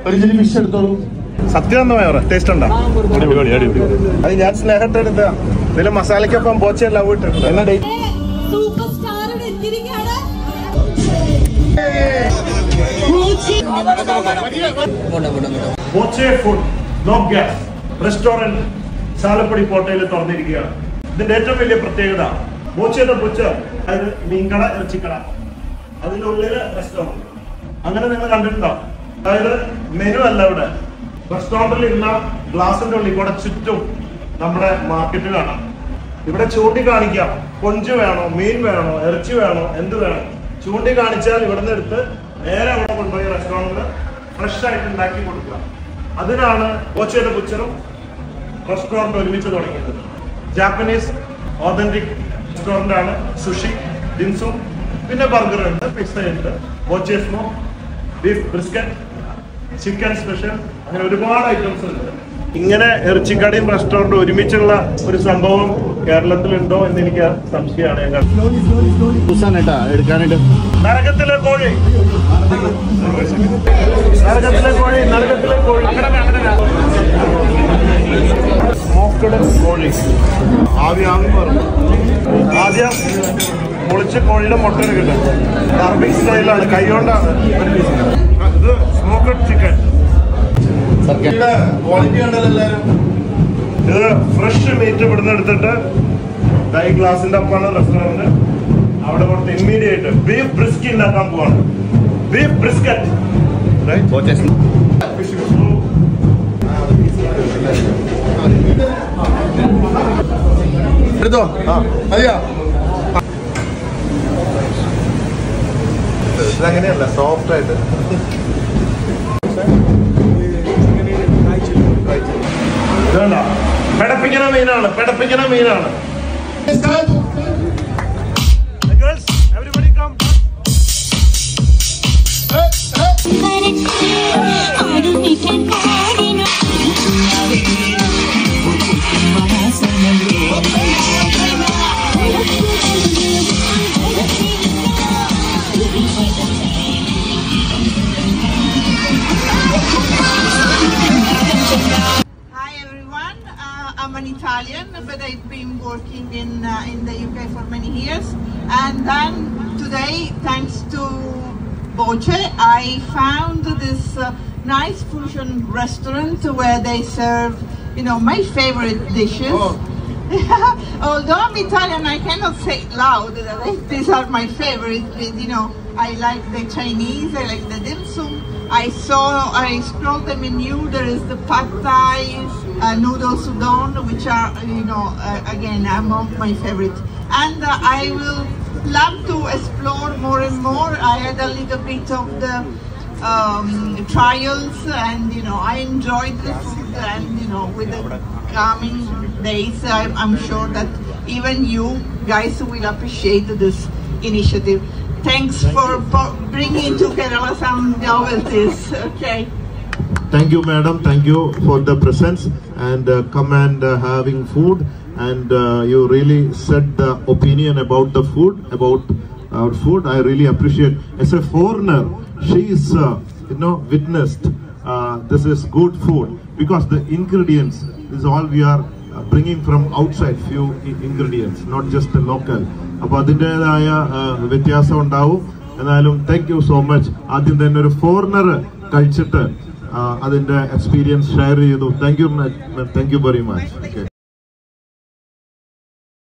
Original fish എടുത്തോളൂ. സത്യം എന്താ പറയാ, ടേസ്റ്റ് ഉണ്ടോ? അത് ഞാൻ സ്നേഹത്തെ എടുത്ത ഇതില് മസാലയ്ക്കൊപ്പം ബോച്ചെല്ലാം ഇട്ടിട്ടുണ്ട്. എന്നാ date Boche food not gas restaurant Chalappadi കോട്ടയിൽ തുറന്നിരിക്കുകയാണ്. ഇതിന്റെ ഏറ്റവും വലിയ പ്രത്യേകത ബോച്ചയുടെ ബുച്ചർ, അതായത് മീൻകട, ഇറച്ചിക്കട, അതിന്റെ ഉള്ളില് റെസ്റ്റോറന്റ്. അങ്ങനെ നിങ്ങൾ കണ്ടിട്ടുണ്ടോ? അതായത് മെനു അല്ല, ഇവിടെ റെസ്റ്റോറന്റിൽ ഇരുന്ന ഗ്ലാസിന്റെ ഉള്ളിൽ കൂടെ ചുറ്റും നമ്മുടെ മാർക്കറ്റ് കാണാം. ഇവിടെ ചൂണ്ടിക്കാണിക്കാം, കൊഞ്ച് വേണോ, മീൻ വേണോ, ഇറച്ചി വേണോ, എന്ത് വേണം ചൂണ്ടിക്കാണിച്ചാൽ ഇവിടെ നിന്ന് എടുത്ത് നേരെ അവിടെ കൊണ്ടുപോയി റെസ്റ്റോറന്റിൽ ഫ്രഷ് ആയിട്ട് ഉണ്ടാക്കി കൊടുക്കുക. അതിനാണ് ബോച്ചയുടെ ബുച്ചറും റെസ്റ്റോറന്റ് ഒരുമിച്ച് തുടങ്ങിയത്. ജാപ്പനീസ് ഓതന്റിക് റെസ്റ്റോറന്റ് ആണ്. സുഷി, ഡിംസും, പിന്നെ ബർഗർ ഉണ്ട്, പിസ്സ ഉണ്ട്, Boche smoke, beef brisket, chicken special, അങ്ങനെ ഒരുപാട് ഐറ്റംസ് ഉണ്ട്. ഇങ്ങനെ ഇറച്ചിക്കടയും റെസ്റ്റോറന്റും ഒരുമിച്ചുള്ള ഒരു സംഭവം കേരളത്തിലുണ്ടോ എന്ന് എനിക്ക് സംശയമാണ്. നരകത്തിലെ കോഴി, നരകത്തിലെ കോഴി, നരകത്തിലെ കോഴി, സ്മോക്കഡ് കോഴി, ആവി പറഞ്ഞു. ആദ്യം പൊളിച്ച് കോഴിയുടെ മുട്ട കിട്ടും. അറബിക് സ്റ്റൈലാണ്, കൈകൊണ്ടാണ്. ഇത് സ്മോക്കഡ് ചിക്കൻ. ക്വാളിറ്റി ഉണ്ടല്ലോ എല്ലാവരും. ഇത് ഫ്രഷ് മീറ്റ് ഇവിടുന്ന് എടുത്തിട്ട് ഈ ഗ്ലാസിന്റെ അപ്പാണ് റെസ്റ്റോറന്റ്. അവിടെ കൊടുത്ത് ഇമ്മീഡിയറ്റ് ബീഫ് ബ്രിസ്കി ഉണ്ടാക്കാൻ പോവാണ്. ബീഫ് ബ്രിസ്ക്കറ്റ് എടുത്തോ. അതെയാ, ഇതങ്ങനെയല്ല, സോഫ്റ്റ് ആയിട്ട്. പെടപ്പിക്കുന്ന മീനാണ്, പെടപ്പിക്കുന്ന മീനാണ്. I'm an Italian, but I've been working in the UK for many years. And then today, thanks to Boche, I found this nice fusion restaurant where they serve, you know, my favorite dishes. Oh. Although I'm Italian, I cannot say it loud that these are my favorite. You know, I like the Chinese, I like the dim sum. I scrolled the menu. There is the pad thai, noodles udon, which are, you know, again, among my favorite. And I will love to explore more and more. I had a little bit of the trials, and you know, I enjoyed the food. And you know, with the coming days, I'm sure that even you guys will appreciate this initiative. Thanks for bringing to Kerala some novelties. Okay. Thank you, madam. Thank you for the presence and come and having food. And you really said the opinion about the food, about our food. I really appreciate. As a foreigner, she is, witnessed. This is good food because the ingredients is all we are bringing from outside. Few ingredients, not just the local. അപ്പോൾ അതിൻ്റെതായ വ്യത്യാസം ഉണ്ടാവും. എന്നാലും thank you so much. ആദ്യം തന്നെ ഒരു foreigner കഴിച്ചിട്ട് അതിൻ്റെ എക്സ്പീരിയൻസ് ഷെയർ ചെയ്തു. Thank you very much. Okay.